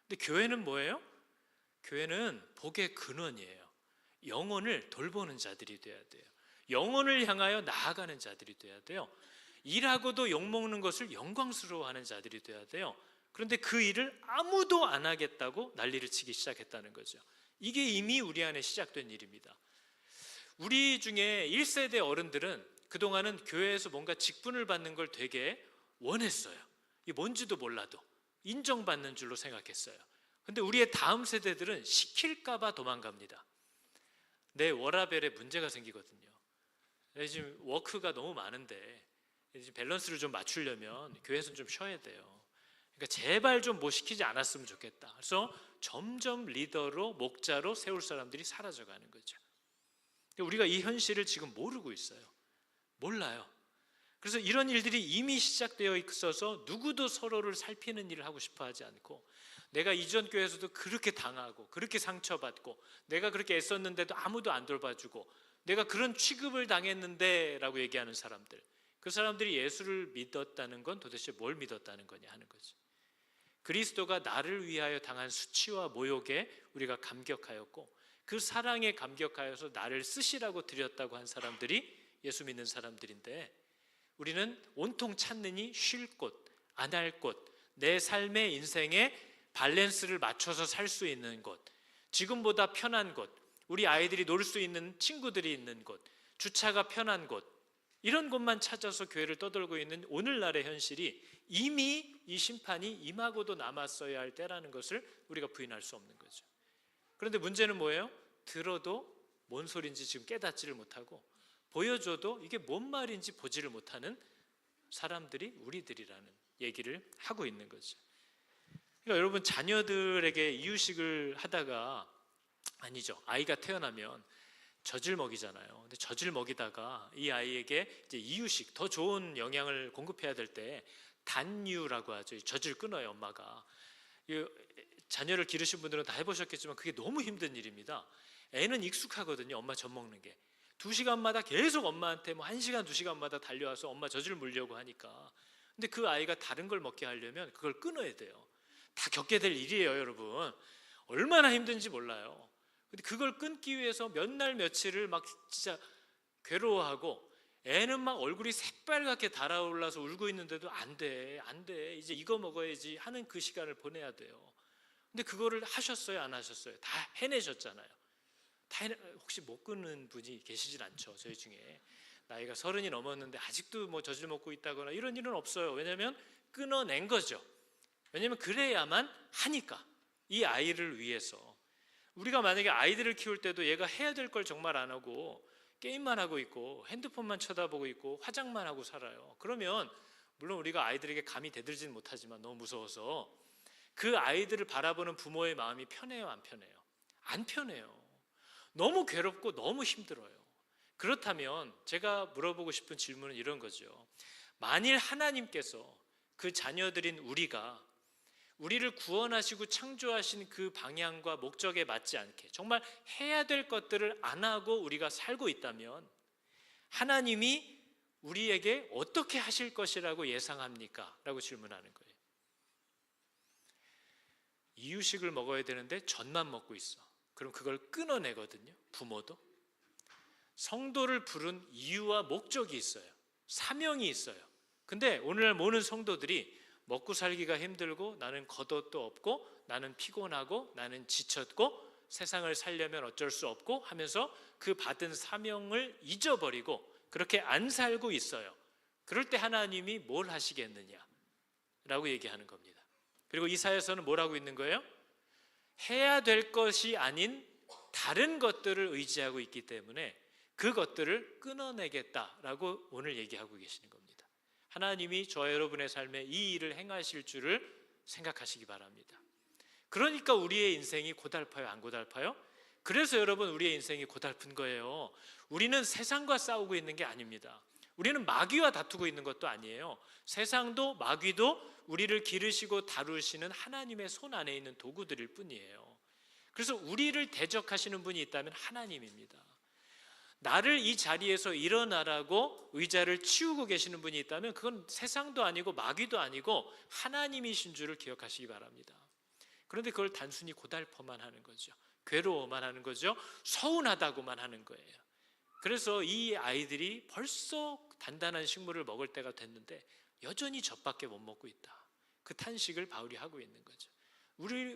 근데 교회는 뭐예요? 교회는 복의 근원이에요. 영혼을 돌보는 자들이 돼야 돼요. 영혼을 향하여 나아가는 자들이 돼야 돼요. 일하고도 욕먹는 것을 영광스러워하는 자들이 돼야 돼요. 그런데 그 일을 아무도 안 하겠다고 난리를 치기 시작했다는 거죠. 이게 이미 우리 안에 시작된 일입니다. 우리 중에 1세대 어른들은 그동안은 교회에서 뭔가 직분을 받는 걸 되게 원했어요. 이게 뭔지도 몰라도 인정받는 줄로 생각했어요. 근데 우리의 다음 세대들은 시킬까 봐 도망갑니다. 내 워라밸에 문제가 생기거든요. 지금 워크가 너무 많은데 밸런스를 좀 맞추려면 교회에서는 좀 쉬어야 돼요. 그러니까 제발 좀 뭐 시키지 않았으면 좋겠다. 그래서 점점 리더로, 목자로 세울 사람들이 사라져가는 거죠. 우리가 이 현실을 지금 모르고 있어요. 몰라요. 그래서 이런 일들이 이미 시작되어 있어서 누구도 서로를 살피는 일을 하고 싶어 하지 않고, 내가 이전 교회에서도 그렇게 당하고 그렇게 상처받고 내가 그렇게 애썼는데도 아무도 안 돌봐주고 내가 그런 취급을 당했는데 라고 얘기하는 사람들, 그 사람들이 예수를 믿었다는 건 도대체 뭘 믿었다는 거냐 하는 거죠. 그리스도가 나를 위하여 당한 수치와 모욕에 우리가 감격하였고 그 사랑에 감격하여서 나를 쓰시라고 드렸다고 한 사람들이 예수 믿는 사람들인데, 우리는 온통 찾느니 쉴 곳, 안 할 곳, 내 삶의 인생에 밸런스를 맞춰서 살 수 있는 곳, 지금보다 편한 곳, 우리 아이들이 놀 수 있는 친구들이 있는 곳, 주차가 편한 곳, 이런 곳만 찾아서 교회를 떠돌고 있는 오늘날의 현실이 이미 이 심판이 임하고도 남았어야 할 때라는 것을 우리가 부인할 수 없는 거죠. 그런데 문제는 뭐예요? 들어도 뭔 소리인지 지금 깨닫지를 못하고 보여줘도 이게 뭔 말인지 보지를 못하는 사람들이 우리들이라는 얘기를 하고 있는 거죠. 그러니까 여러분, 자녀들에게 이유식을 하다가, 아니죠, 아이가 태어나면 젖을 먹이잖아요. 근데 젖을 먹이다가 이 아이에게 이제 이유식, 더 좋은 영양을 공급해야 될 때 단유라고 하죠. 젖을 끊어요, 엄마가. 자녀를 기르신 분들은 다 해보셨겠지만 그게 너무 힘든 일입니다. 애는 익숙하거든요, 엄마 젖 먹는 게. 2시간마다 계속 엄마한테 1시간, 2시간마다 달려와서 엄마 젖을 물려고 하니까. 근데 그 아이가 다른 걸 먹게 하려면 그걸 끊어야 돼요. 다 겪게 될 일이에요, 여러분. 얼마나 힘든지 몰라요. 근데 그걸 끊기 위해서 몇 날 며칠을 막 진짜 괴로워하고, 애는 막 얼굴이 새빨갛게 달아올라서 울고 있는데도 안 돼, 이제 이거 먹어야지 하는 그 시간을 보내야 돼요. 근데 그거를 하셨어요, 안 하셨어요? 다 해내셨잖아요. 혹시 못 끊는 분이 계시진 않죠, 저희 중에. 나이가 30이 넘었는데 아직도 뭐 젖을 먹고 있다거나 이런 일은 없어요. 왜냐하면 끊어낸 거죠. 왜냐하면 그래야만 하니까, 이 아이를 위해서. 우리가 만약에 아이들을 키울 때도 얘가 해야 될 걸 정말 안 하고 게임만 하고 있고 핸드폰만 쳐다보고 있고 화장만 하고 살아요. 그러면 물론 우리가 아이들에게 감히 대들지는 못하지만 너무 무서워서, 그 아이들을 바라보는 부모의 마음이 편해요, 안 편해요? 안 편해요. 너무 괴롭고 너무 힘들어요. 그렇다면 제가 물어보고 싶은 질문은 이런 거죠. 만일 하나님께서 그 자녀들인 우리가 우리를 구원하시고 창조하신 그 방향과 목적에 맞지 않게 정말 해야 될 것들을 안 하고 우리가 살고 있다면 하나님이 우리에게 어떻게 하실 것이라고 예상합니까? 라고 질문하는 거예요. 이유식을 먹어야 되는데 젖만 먹고 있어. 그럼 그걸 끊어내거든요. 부모도. 성도를 부른 이유와 목적이 있어요. 사명이 있어요. 근데 오늘날 모든 성도들이 먹고 살기가 힘들고 나는 겉옷도 없고 나는 피곤하고 나는 지쳤고 세상을 살려면 어쩔 수 없고 하면서 그 받은 사명을 잊어버리고 그렇게 안 살고 있어요. 그럴 때 하나님이 뭘 하시겠느냐 라고 얘기하는 겁니다. 그리고 이사야서는 뭐라고 있는 거예요? 해야 될 것이 아닌 다른 것들을 의지하고 있기 때문에 그것들을 끊어내겠다라고 오늘 얘기하고 계시는 겁니다. 하나님이 저와 여러분의 삶에 이 일을 행하실 줄을 생각하시기 바랍니다. 그러니까 우리의 인생이 고달파요, 안 고달파요? 그래서 여러분 우리의 인생이 고달픈 거예요. 우리는 세상과 싸우고 있는 게 아닙니다. 우리는 마귀와 다투고 있는 것도 아니에요. 세상도 마귀도 우리를 기르시고 다루시는 하나님의 손 안에 있는 도구들일 뿐이에요. 그래서 우리를 대적하시는 분이 있다면 하나님입니다. 나를 이 자리에서 일어나라고 의자를 치우고 계시는 분이 있다면 그건 세상도 아니고 마귀도 아니고 하나님이신 줄을 기억하시기 바랍니다. 그런데 그걸 단순히 고달퍼만 하는 거죠. 괴로워만 하는 거죠. 서운하다고만 하는 거예요. 그래서 이 아이들이 벌써 단단한 식물을 먹을 때가 됐는데 여전히 젖밖에 못 먹고 있다. 그 탄식을 바울이 하고 있는 거죠.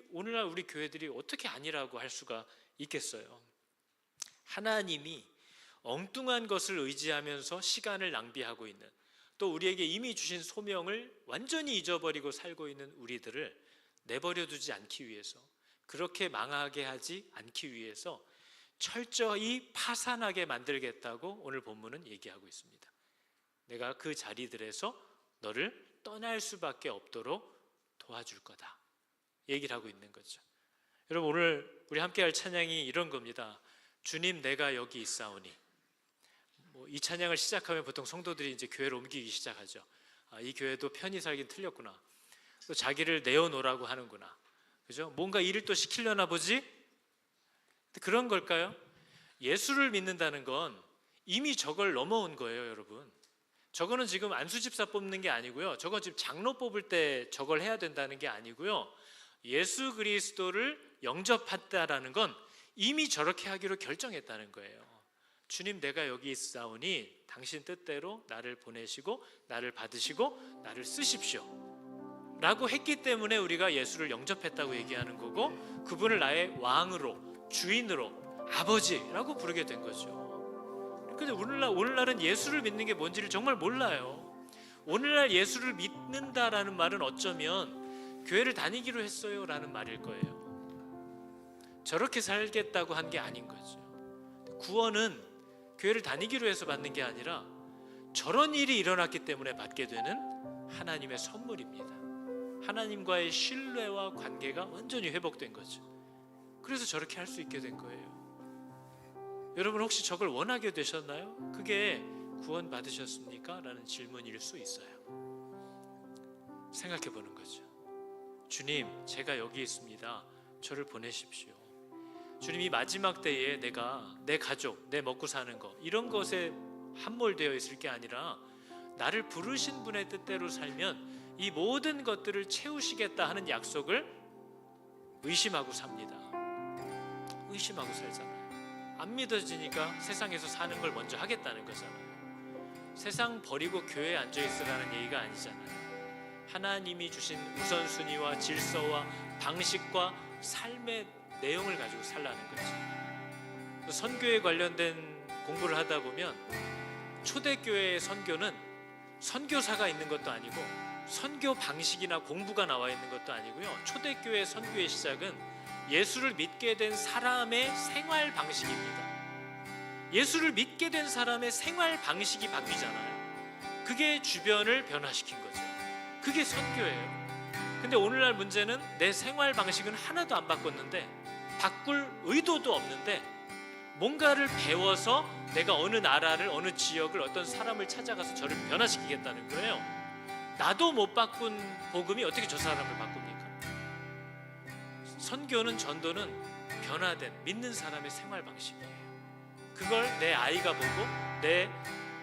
오늘날 우리 교회들이 어떻게 아니라고 할 수가 있겠어요? 하나님이 엉뚱한 것을 의지하면서 시간을 낭비하고 있는, 또 우리에게 이미 주신 소명을 완전히 잊어버리고 살고 있는 우리들을 내버려 두지 않기 위해서, 그렇게 망하게 하지 않기 위해서 철저히 파산하게 만들겠다고 오늘 본문은 얘기하고 있습니다. 내가 그 자리들에서 너를 떠날 수밖에 없도록 도와줄 거다 얘기를 하고 있는 거죠. 여러분 오늘 우리 함께 할 찬양이 이런 겁니다. 주님 내가 여기 있사오니. 이 찬양을 시작하면 보통 성도들이 이제 교회로 옮기기 시작하죠. 이 교회도 편히 살긴 틀렸구나. 또 자기를 내어놓으라고 하는구나. 그죠? 뭔가 일을 또 시키려나 보지? 그런 걸까요? 예수를 믿는다는 건 이미 저걸 넘어온 거예요, 여러분. 저거는 지금 안수집사 뽑는 게 아니고요. 저건 지금 장로 뽑을 때 저걸 해야 된다는 게 아니고요. 예수 그리스도를 영접했다라는 건 이미 저렇게 하기로 결정했다는 거예요. 주님 내가 여기 있사오니 당신 뜻대로 나를 보내시고 나를 받으시고 나를 쓰십시오 라고 했기 때문에 우리가 예수를 영접했다고 얘기하는 거고 그분을 나의 왕으로 주인으로 아버지라고 부르게 된 거죠. 근데 오늘날은 예수를 믿는 게 뭔지를 정말 몰라요. 오늘날 예수를 믿는다라는 말은 어쩌면 교회를 다니기로 했어요 라는 말일 거예요. 저렇게 살겠다고 한 게 아닌 거죠. 구원은 교회를 다니기로 해서 받는 게 아니라 저런 일이 일어났기 때문에 받게 되는 하나님의 선물입니다. 하나님과의 신뢰와 관계가 완전히 회복된 거죠. 그래서 저렇게 할 수 있게 된 거예요. 여러분 혹시 저걸 원하게 되셨나요? 그게 구원 받으셨습니까? 라는 질문일 수 있어요. 생각해 보는 거죠. 주님 제가 여기 있습니다. 저를 보내십시오. 주님 이 마지막 때에 내가 내 가족, 내 먹고 사는 거 이런 것에 함몰되어 있을 게 아니라 나를 부르신 분의 뜻대로 살면 이 모든 것들을 채우시겠다 하는 약속을 의심하고 삽니다. 의심하고 살잖아요. 안 믿어지니까 세상에서 사는 걸 먼저 하겠다는 거잖아요. 세상 버리고 교회에 앉아있으라는 얘기가 아니잖아요. 하나님이 주신 우선순위와 질서와 방식과 삶의 내용을 가지고 살라는 거죠. 선교에 관련된 공부를 하다 보면 초대교회의 선교는 선교사가 있는 것도 아니고 선교 방식이나 공부가 나와 있는 것도 아니고요. 초대교회 선교의 시작은 예수를 믿게 된 사람의 생활 방식입니다. 예수를 믿게 된 사람의 생활 방식이 바뀌잖아요. 그게 주변을 변화시킨 거죠. 그게 선교예요. 근데 오늘날 문제는 내 생활 방식은 하나도 안 바꿨는데 바꿀 의도도 없는데 뭔가를 배워서 내가 어느 나라를 어느 지역을 어떤 사람을 찾아가서 저를 변화시키겠다는 거예요. 나도 못 바꾼 복음이 어떻게 저 사람을 바꿉니까? 선교는 전도는 변화된 믿는 사람의 생활 방식이에요. 그걸 내 아이가 보고, 내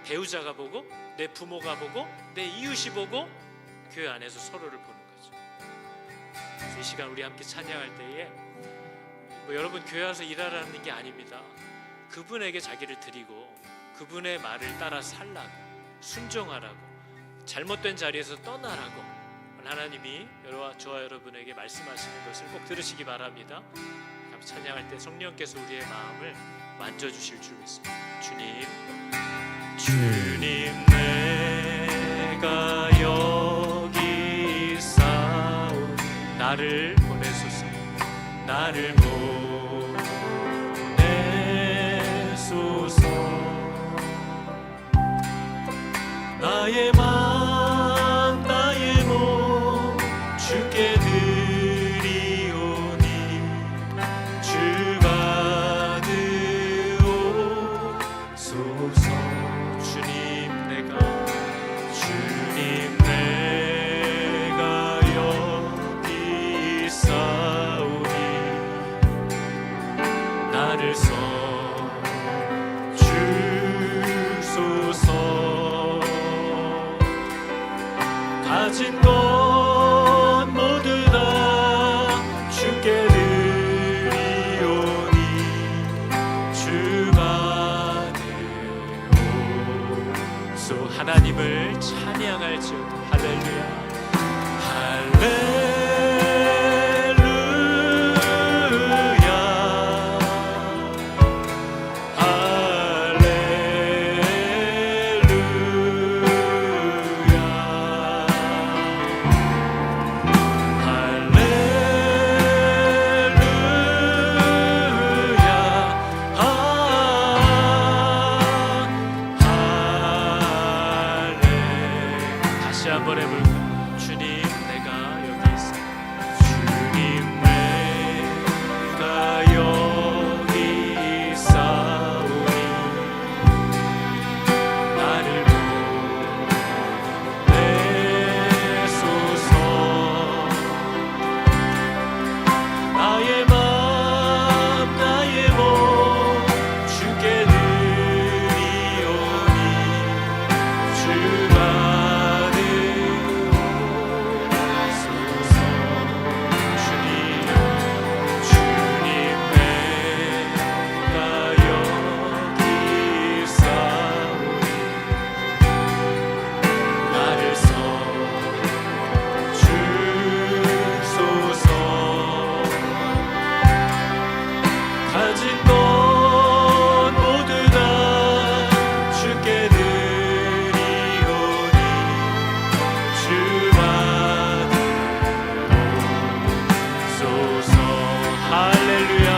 배우자가 보고, 내 부모가 보고, 내 이웃이 보고 교회 안에서 서로를 보는 거죠. 그래서 이 시간 우리 함께 찬양할 때에 여러분 교회 와서 일하라는 게 아닙니다. 그분에게 자기를 드리고 그분의 말을 따라 살라고, 순종하라고, 잘못된 자리에서 떠나라고 하나님이 저와 여러분에게 말씀하시는 것을 꼭 들으시기 바랍니다. 찬양할 때 성령께서 우리의 마음을 만져주실 줄 믿습니다. 주님 내가 여기 있사오. 나를 보내소서. 나를 보내소서. 나의 맘 나의 몸 주께 드리오니 주 받으옵소서. 주님 내가 여기 있사오니 나를 써주소서. 가진 것 모두 다 주께 드리오니 주 받으옵소. 하나님을 찬양할지어다. 할렐루야. 다시 한번 해볼까요? 주님 내가 여기 있어. 주님 내가 여기 있사오니 나를 보내소서. 나의 맘 나의 몸 주께 드리오니 주 가진 것 모두 다 주께 드리오니 주 받으소서. 할렐루야.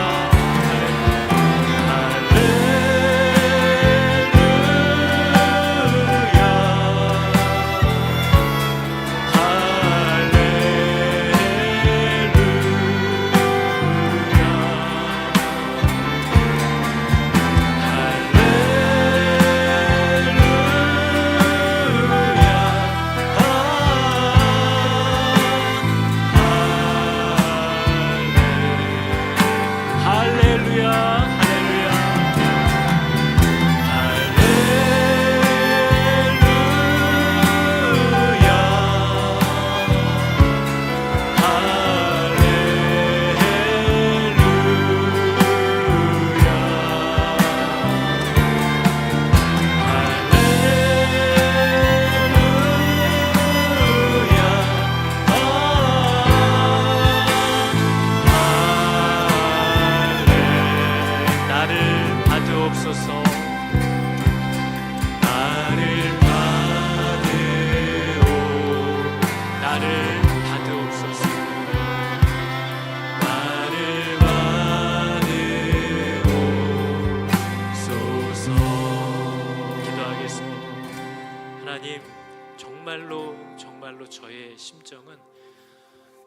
정말로 저의 심정은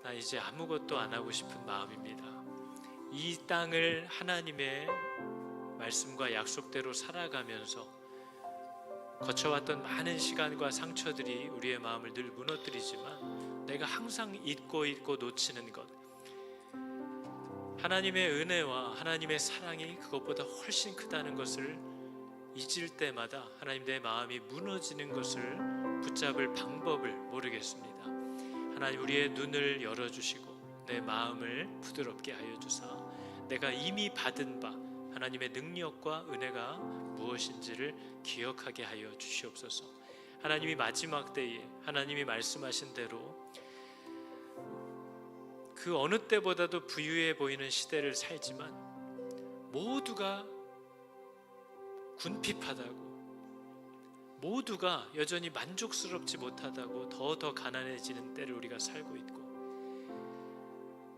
나 이제 아무것도 안 하고 싶은 마음입니다. 이 땅을 하나님의 말씀과 약속대로 살아가면서 거쳐왔던 많은 시간과 상처들이 우리의 마음을 늘 무너뜨리지만 내가 항상 잊고 놓치는 것, 하나님의 은혜와 하나님의 사랑이 그것보다 훨씬 크다는 것을 잊을 때마다 하나님 내 마음이 무너지는 것을 붙잡을 방법을 모르겠습니다. 하나님 우리의 눈을 열어주시고 내 마음을 부드럽게 하여 주사 내가 이미 받은 바 하나님의 능력과 은혜가 무엇인지를 기억하게 하여 주시옵소서. 하나님이 마지막 때에 하나님이 말씀하신 대로 그 어느 때보다도 부유해 보이는 시대를 살지만 모두가 궁핍하다고, 모두가 여전히 만족스럽지 못하다고 더 가난해지는 때를 우리가 살고 있고,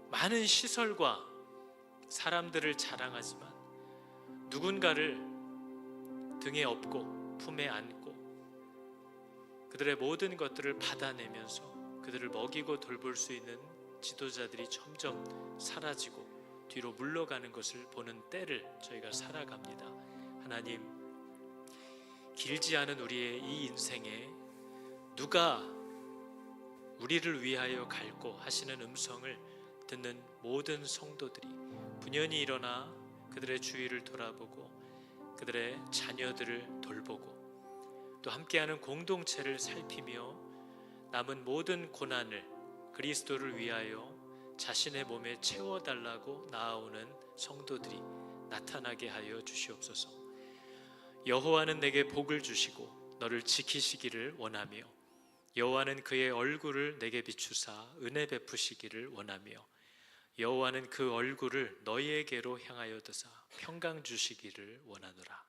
많은 시설과 사람들을 자랑하지만 누군가를 등에 업고 품에 안고 그들의 모든 것들을 받아내면서 그들을 먹이고 돌볼 수 있는 지도자들이 점점 사라지고 뒤로 물러가는 것을 보는 때를 저희가 살아갑니다. 하나님, 길지 않은 우리의 이 인생에 누가 우리를 위하여 갈고 하시는 음성을 듣는 모든 성도들이 분연히 일어나 그들의 주위를 돌아보고 그들의 자녀들을 돌보고 또 함께하는 공동체를 살피며 남은 모든 고난을 그리스도를 위하여 자신의 몸에 채워달라고 나아오는 성도들이 나타나게 하여 주시옵소서. 여호와는 내게 복을 주시고 너를 지키시기를 원하며 여호와는 그의 얼굴을 내게 비추사 은혜 베푸시기를 원하며 여호와는 그 얼굴을 너희에게로 향하여 드사 평강 주시기를 원하노라.